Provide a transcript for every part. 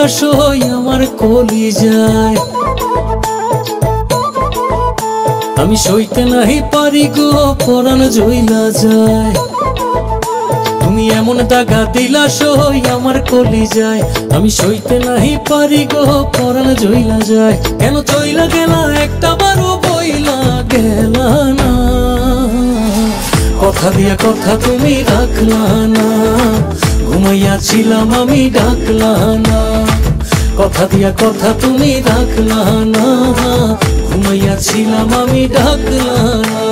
সই আমার কলিজায়। আমি সইতে নাহি পারি গো পরাণ জইলা যায়। তুমি এমন দাগা দিলা সই আমার কলিজায়। আমি সইতে নাহি পারি গো পরাণ জইলা যায়। কেন চইলা গেলা একটা বারও বইলা গেলা না। কথা দিয়া কথা তুমি রাখলা না। ঘুমাইয়াছিলাম আমি ডাকলা না। কথা দিয়া কথা তুমি রাখলা না। ঘুমাইয়াছিলাম আমি ডাকলা না।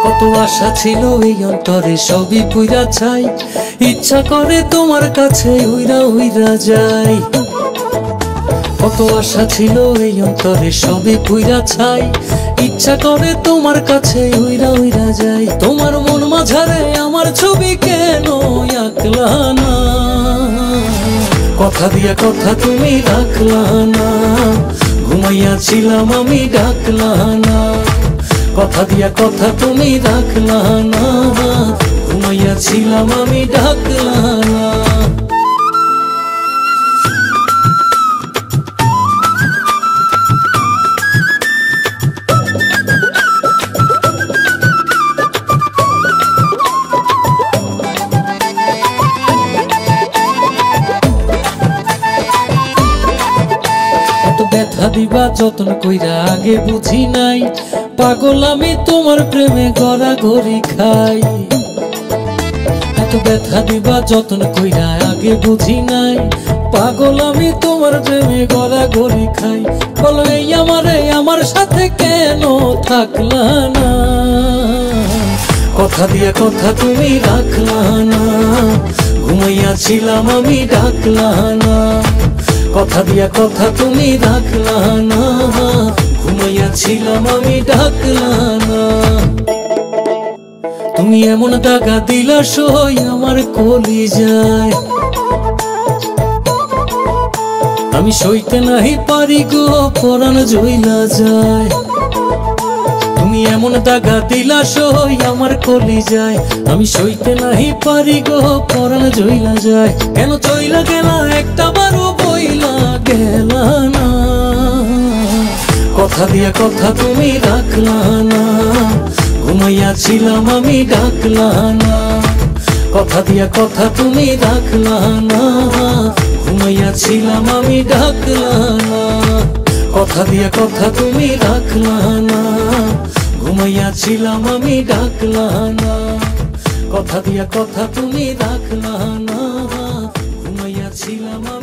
কত আশা ছিল এই অন্তরে সবই পুইরা ছাই। ইচ্ছা করে তোমার কাছে উইরা উইরা যাই। কত আশা ছিল এই অন্তরে সবই পুইরা ছাই। ইচ্ছা করে তোমার কাছে উইরা উইরা যাই। তোমার মন মাঝারে আমার ছবি কেন আঁকলা না। কথা দিয়া কথা তুমি রাখলা না। ঘুমাইয়াছিলাম আমি ডাকলা না। কথা দিয়া কথা তুমি রাখলা না। ঘুমাইয়াছিলাম আমি ডাকলা না। ব্যথা দিবা যতন কইরা আগে বুঝি নাই। পাগল আমি তোমার প্রেমে গড়াগড়ি খাই। এত ব্যথা দিবা যতন কইরা আগে বুঝি নাই। পাগল আমি তোমার প্রেমে গড়াগড়ি খাই। বলো এই আমারে আমার সাথে কেন থাকলা না। কথা দিয়া কথা তুমি রাখলা না। ঘুমাইয়াছিলাম আমি ডাকলা না। কথা দিয়া কথা তুমি রাখলা না। ঘুমাইয়াছিলাম আমি ডাকলা না। তুমি এমন দাগা দিলা সই আমার কলিজায়। আমি সইতে নাহি পারি গো পরাণ জইলা যায়। তুমি এমন দাগা দিলা সই আমার কলিজায়। আমি সইতে নাহি পারি গো পরাণ জইলা যায়। কেন চইলা গেলা একটা বারও বইলা গেলা না। কথা দিয়া কথা তুমি রাখলা না। ঘুমাইয়াছিলাম আমি ডাকলা না। কথা দিয়া কথা তুমি রাখলা না। ঘুমাইয়াছিলাম আমি ডাকলা না। কথা দিয়া কথা তুমি রাখলা না। ঘুমাইয়াছিলাম আমি ডাকলা না। কথা দিয়া কথা তুমি রাখলা না। ঘুমাইয়াছিলাম।